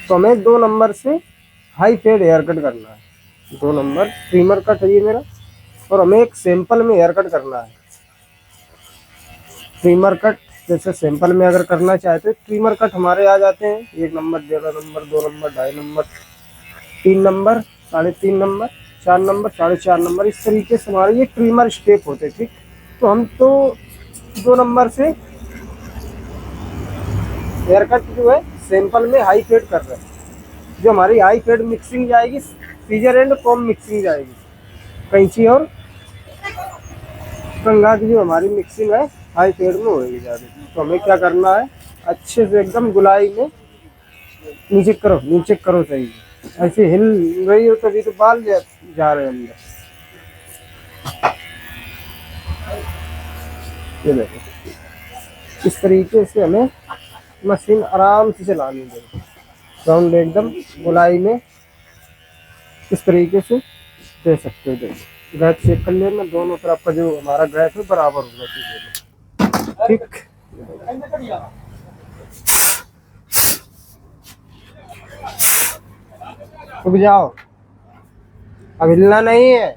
तो हमें 2 नंबर से हाई फेड हेयर कट करना है। 2 नंबर ट्रिमर कट है ये मेरा, और हमें एक सैंपल में हेयर कट करना है। ट्रिमर कट जैसे सैंपल में अगर करना चाहते हैं, ट्रिमर कट हमारे आ जाते हैं 1 number, 1.5 number, 2 number, 2.5 number, 3 number, 3.5 number, 4 number, 4.5 number, इस तरीके से हमारे ये ट्रिमर स्टेप होते हैं। ठीक, तो हम तो 2 नंबर से हेयर कट जो है सैंपल में हाई फेड कर रहे हैं। जो हमारी हाई फेड मिक्सिंग जाएगी, सीजर एंड कॉम मिक्सिंग जाएगी, कैंची और कंघा की जो हमारी मिक्सिंग है हाई फेड में होगी ज़्यादा। तो हमें क्या करना है, अच्छे से एकदम गुलाई में नीचे करो, नीचे करो सही, ऐसे हिल रही हो तभी तो बाल जा रहे हैं अंदर। ये देखो, इस तरीके से हमें मशीन आराम से चलानी है। राउंड एकदम गुलाई में इस तरीके से दे सकते हो। देखो गैप चेक कर लेना, दोनों तरफ का जो हमारा गैप है बराबर होना चाहिए। ठीक, रुक जाओ, अब हिलना नहीं है,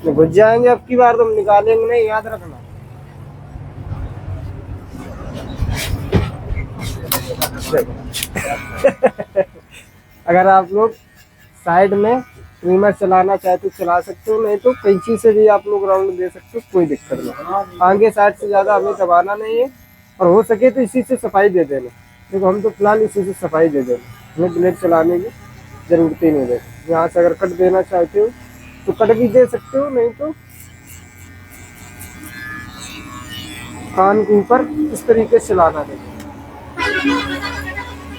घुस जाएंगे अब की बार, तुम निकालेंगे नहीं, याद रखना। अगर आप लोग साइड में ट्रिमर चलाना चाहे तो चला सकते हो, नहीं तो कैंची से भी आप लोग राउंड दे सकते हो, कोई दिक्कत नहीं। आगे साइड से ज़्यादा हमें दबाना नहीं है, और हो सके तो इसी से सफाई दे देना। देखो हम तो फिलहाल इसी से सफाई दे देना, हमें ब्लेड चलाने की ज़रूरत ही नहीं है। यहाँ से अगर कट देना चाहते हो तो कट भी दे सकते हो, नहीं तो कान के ऊपर इस तरीके से चलाना है।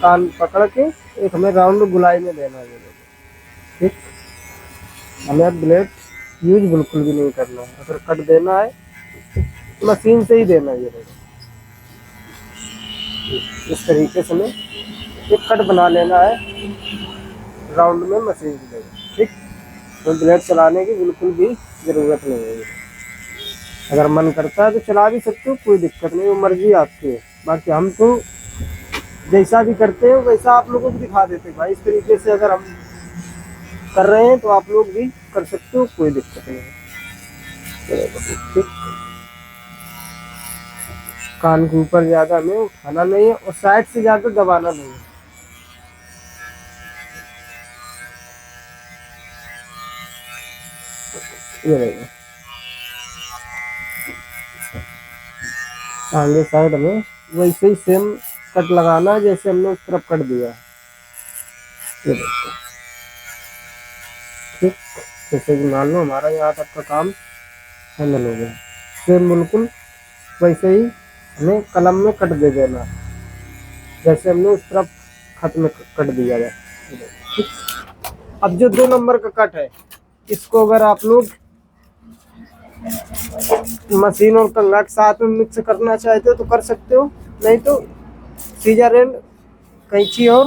कान पकड़ के एक हमें राउंड गुलाई में देना है। ठीक, हमें अब ब्लेड यूज बिल्कुल भी नहीं करना है। अगर कट देना है तो मशीन से ही देना है। ये देखो इस तरीके से हमें एक कट बना लेना है राउंड में मशीन से देगा। ठीक, तो ब्लेड चलाने की बिल्कुल भी ज़रूरत नहीं है। अगर मन करता है तो चला भी सकते हो, कोई दिक्कत नहीं, वो मर्जी आपकी है। बाकी हम तो जैसा भी करते हैं वैसा आप लोगों को दिखा देते हैं भाई। इस तरीके से अगर हम कर रहे हैं तो आप लोग भी कर सकते हो, कोई दिक्कत नहीं है। ठीक, कान के ऊपर ज़्यादा हमें उठाना नहीं है और साइड से ज़्यादा दबाना नहीं है। ये रहेगा, आगे साइड में वैसे ही सेम कट लगाना है जैसे हमने उस तरफ कट दिया। ये देखो, ठीक, जैसे कि मान लो हमारा यहाँ तक का काम हैंडल हो गया, सेम बिल्कुल वैसे ही हमें कलम में कट दे देना जैसे हमने उस तरफ खत में कट दिया है। ठीक, अब जो 2 नंबर का कट है, इसको अगर आप लोग मशीन और कंघा के साथ में मिक्स करना चाहते हो तो कर सकते हो, नहीं तो सीजर एंड कैंची और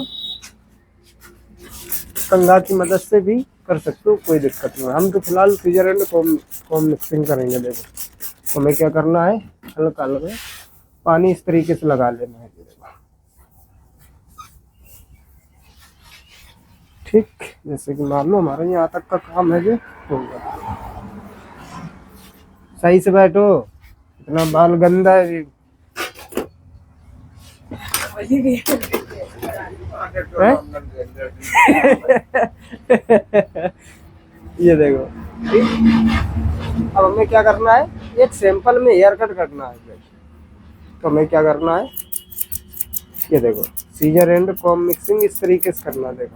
कंघा की मदद से भी कर सकते हो, कोई दिक्कत नहीं। हम तो फिलहाल सीजर एंड कॉम मिक्सिंग करेंगे। देखो तो हमें क्या करना है, हल्का हल्का पानी इस तरीके से लगा लेना है। ठीक, जैसे कि मान लो हमारा यहाँ तक का काम है जो होगा। सही से बैठो, इतना बाल गंदा है जी। ये देखो, अब हमें क्या करना है, एक सैंपल में हेयर कट करना है। तो हमें क्या करना है, ये देखो सीजर एंड कॉम मिक्सिंग इस तरीके से करना। देखो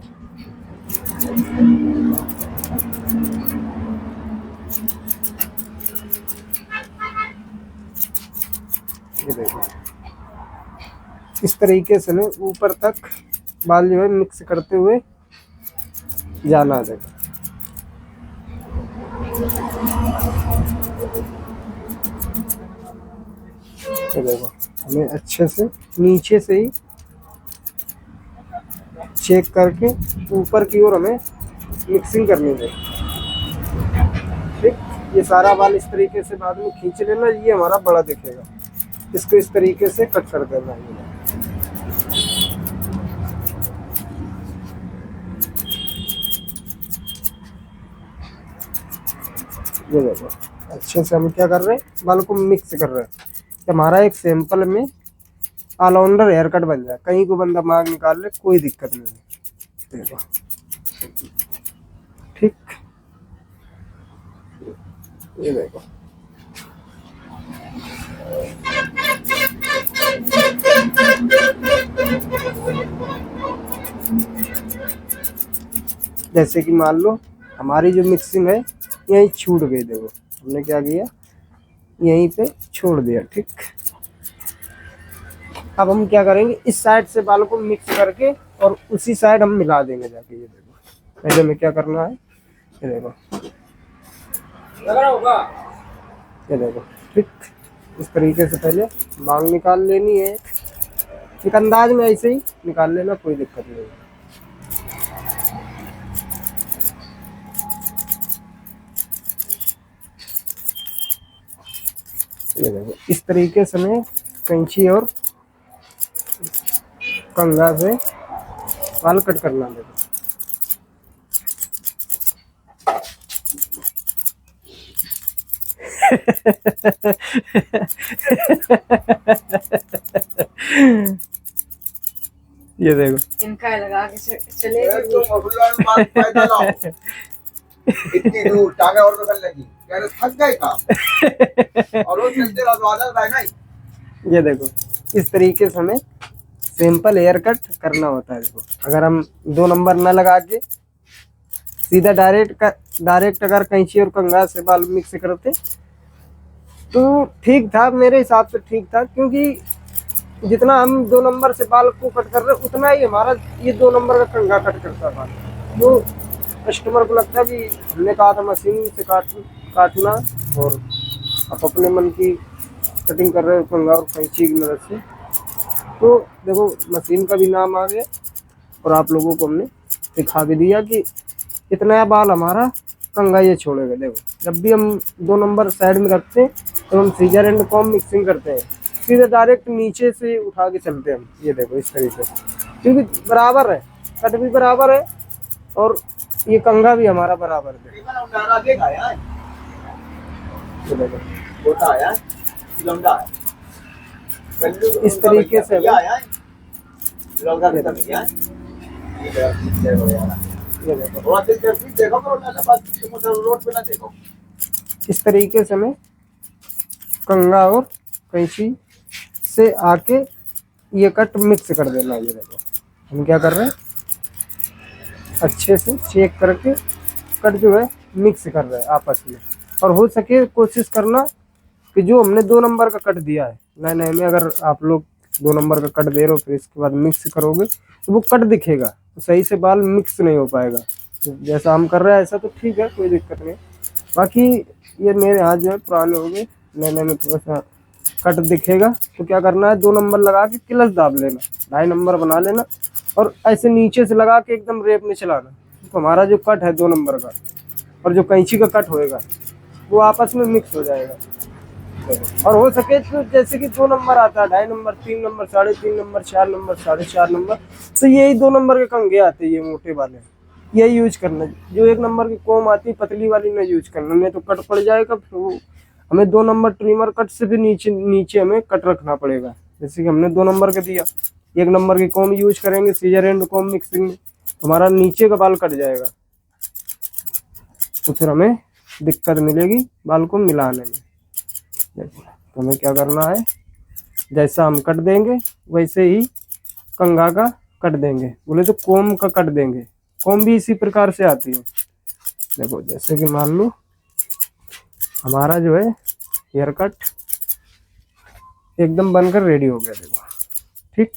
ये देखो इस तरीके से ना ऊपर तक बाल जो है मिक्स करते हुए जाना है। देखो ये देखो हमें अच्छे से नीचे से ही चेक करके ऊपर की ओर हमें मिक्सिंग करनी है। ठीक, ये सारा बाल इस तरीके से बाद में खींच लेना, ये हमारा बड़ा दिखेगा। इसको इस तरीके से कट कर देना है। ये देखो अच्छे से हम क्या कर रहे हैं, बाल को मिक्स कर रहे हैं कि हमारा एक सैंपल में ऑलराउंडर हेयर कट बन जाए। कहीं को बंदा मांग निकाल ले, कोई दिक्कत नहीं है। देखो ठीक, ये देखो जैसे कि मान लो हमारी जो मिक्सिंग है यहीं छूट गई। देखो हमने क्या किया, यहीं पे छोड़ दिया। ठीक, अब हम क्या करेंगे, इस साइड से बाल को मिक्स करके और उसी साइड हम मिला देंगे जाके। ये देखो पहले में क्या करना है, ये देखो ये देखो। ठीक, इस तरीके से पहले मांग निकाल लेनी है। एक अंदाज में ऐसे ही निकाल लेना, कोई दिक्कत नहीं है। ये देखो इस तरीके से मैं कैंची और कंघा से बाल कट करना। देखो ये देखो इनका लगा के चले इतनी दूर टांगे और तो कर लगी, कह रहे थक गए का और वो चलते रहो आदत है नहीं। ये देखो इस तरीके से हमें सिंपल हेयर कट करना होता है। देखो अगर हम 2 नंबर न लगा के सीधा डायरेक्ट अगर कैंची और कंघा से बाल मिक्स करते तो ठीक था, मेरे हिसाब से ठीक था, क्योंकि जितना हम 2 नंबर से बाल को कट कर रहे हैं उतना ही हमारा ये 2 नंबर का कंघा कट करता था। तो कस्टमर को लगता है कि हमने कहा था मशीन से काटना और आप अपने मन की कटिंग कर रहे हो कंघा और कैंची की मदद से। तो देखो मशीन का भी नाम आ गया और आप लोगों को हमने दिखा भी दिया कि इतना बाल हमारा कंघा ये छोड़ेगा। देखो जब भी हम 2 नंबर साइड में रखते हैं तो हम सीजर एंड कॉम मिक्सिंग करते हैं, सीधे डायरेक्ट नीचे से उठा के चलते हैं हम। ये देखो इस तरीके से, क्योंकि बराबर है, कट भी बराबर है और ये कंघा भी हमारा बराबर है। ये देखो होता है लौंडा है इस तरीके से लौंडा खत्म हो गया। ये देखो देखो रोड पे ना देखो। इस तरीके से हमें कंघा और कैंची से आके ये कट मिक्स कर देना। ये देखो हम क्या कर रहे हैं, अच्छे से चेक करके कट जो है मिक्स कर रहे हैं आपस में। और हो सके कोशिश करना कि जो हमने 2 नंबर का कट दिया है, नए में अगर आप लोग 2 नंबर का कट दे रहे हो फिर इसके बाद मिक्स करोगे तो वो कट दिखेगा, तो सही से बाल मिक्स नहीं हो पाएगा। जैसा हम कर रहे हैं ऐसा तो ठीक है, कोई दिक्कत नहीं। बाकी ये मेरे हाथ जो है पुराने हो गए, नए में थोड़ा सा कट दिखेगा तो क्या करना है, 2 नंबर लगा के क्लच दाब लेना, 2.5 नंबर बना लेना और ऐसे नीचे से लगा के एकदम रेप में चलाना। तो हमारा जो कट है 2 नंबर का और जो कैंची का कट होएगा वो आपस में मिक्स हो जाएगा। और हो सके तो जैसे कि 2 नंबर आता है, 2.5 number, 3 number, 3.5 number, 4 number, 4.5 number, तो यही 2 नंबर के कंघे आते हैं, ये मोटे वाले, यही यूज करना। जो 1 नंबर की कोम आती है पतली वाली नहीं यूज करना, नहीं तो कट पड़ जाएगा। फिर वो हमें 2 नंबर ट्रिमर कट से भी नीचे हमें कट रखना पड़ेगा। जैसे कि हमने 2 नंबर का दिया, 1 नंबर की कोम यूज करेंगे सीजर एंड कोम मिक्सिंग में, हमारा नीचे का बाल कट जाएगा, तो फिर हमें दिक्कत मिलेगी बाल को मिलाने में। तो हमें क्या करना है, जैसा हम कट देंगे वैसे ही कंघा का कट देंगे, बोले तो कोम का कट देंगे। कोम भी इसी प्रकार से आती है। देखो जैसे कि मान लो हमारा जो है हेयर कट एकदम बनकर रेडी हो गया। देखो ठीक,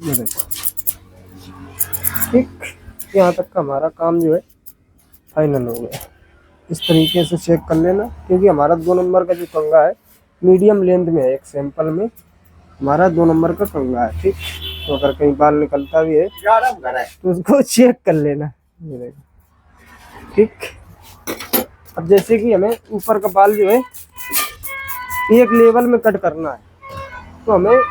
ये देखो ठीक, यहाँ तक का हमारा काम जो है फाइनल हो गया। इस तरीके से चेक कर लेना, क्योंकि हमारा 2 नंबर का जो कंघा है मीडियम लेंथ में है, एक सैंपल में हमारा 2 नंबर का कंघा है। ठीक, तो अगर कहीं बाल निकलता भी है तो उसको चेक कर लेना। ये देखो ठीक। अब जैसे कि हमें ऊपर का बाल जो है एक लेवल में कट करना है, तो हमें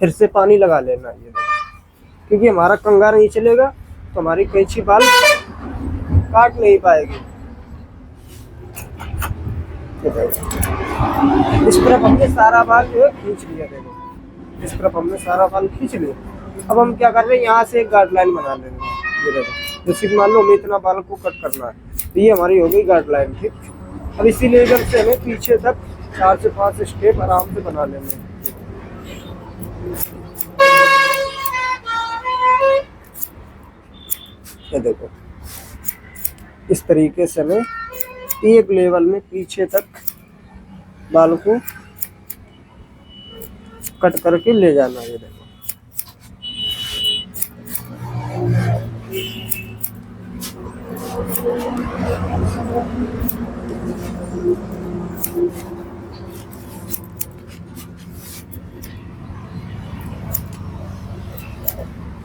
फिर से पानी लगा लेना है। ये देखो, क्योंकि हमारा कंघा नहीं चलेगा तो हमारी कैंची बाल काट नहीं पाएगी। इस तरफ हमने सारा बाल जो है खींच लिया, देखो इस तरफ हमने सारा बाल खींच लिया। अब हम क्या कर रहे हैं, यहाँ से एक गाइडलाइन बना ले रहे हैं। ये देखो, जैसे कि मान लो हमें इतना बाल को कट करना है, तो ये हमारी हो गई गाइडलाइन, ठीक। अब इसी लेवल से हमें पीछे तक 4 से 5 स्टेप आराम से बना लेने हैं। ये देखो, इस तरीके से हमें एक लेवल में पीछे तक बाल को कट करके ले जाना है। ये देखो,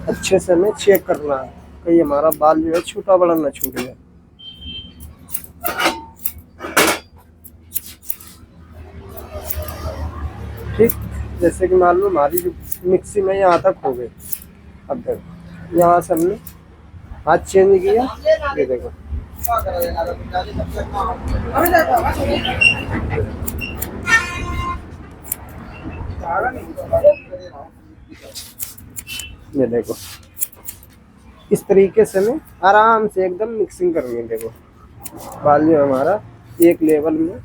अच्छे से हमें चेक करना है कि हमारा बाल जो है छोटा बड़ा ना छूट जाए। ठीक, जैसे कि मान लो हमारी जो मिक्सी में यहाँ तक हो गई। अब देखो, यहाँ से हमने हाथ चेंज किया, ये देखो ये देखो, इस तरीके से हमें आराम से एकदम मिक्सिंग करनी है। देखो बाल जो हमारा एक लेवल में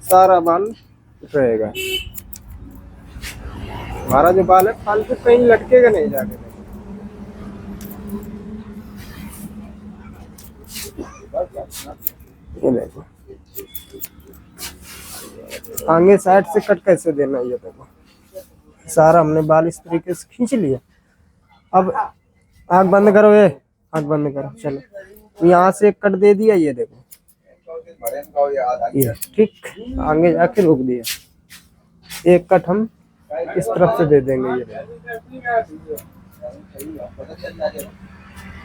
सारा बाल रहेगा। हमारा जो बाल है फालतू कहीं लटकेगा नहीं जाके। ये देखो, आगे साइड से कट कैसे देना है। ये देखो, सारा हमने बाल इस तरीके से खींच लिया। अब आँख बंद करो, ये आँख बंद करो। चलो, यहाँ से एक कट दे दिया, ये देखो ये ठीक, आगे जाके रोक दिया। एक कट हम इस तरफ से दे देंगे।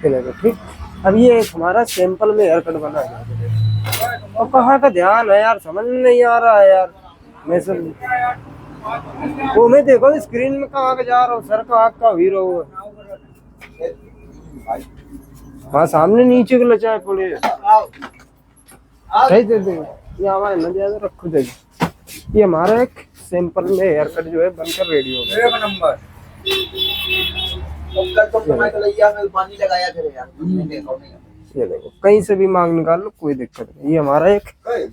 ये देखो ठीक। अब ये एक हमारा सैंपल में हेयर कट बना है। और कहाँ का ध्यान है यार, समझ नहीं आ रहा है यार। मैं सब वो मैं देखो स्क्रीन में कहाँ का जा रहा हूँ, सर का आँख का हीरो है। हाँ सामने नीचे को लचाए पड़े सही दे देंगे। ये हमारे न ज्यादा रखो देगा। ये हमारा एक सैंपल में हेयर कट जो है बनकर रेडी हो गया। नंबर पानी लगाया ये देखो, कहीं से भी मांग निकाल लो, कोई दिक्कत नहीं। ये हमारा एक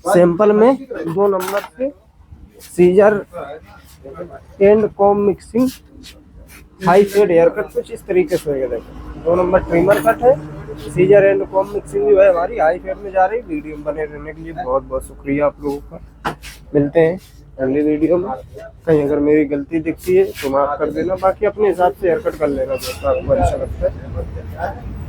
सैंपल में 2 नंबर से scissor and comb mixing high fade hair cut कुछ इस तरीके से होगा। देखो 2 नंबर ट्रिमर कट है, सीजर एंड कॉम मिक्सिंग जो है हमारी हाई फेड में जा रही है। वीडियो में बने रहने के लिए बहुत बहुत शुक्रिया आप लोगों का। मिलते हैं अगली वीडियो में। कहीं अगर मेरी गलती दिखती है तो माफ कर देना, बाकी अपने हिसाब से हेयर कट कर लेना जो आपको अच्छा लगता है।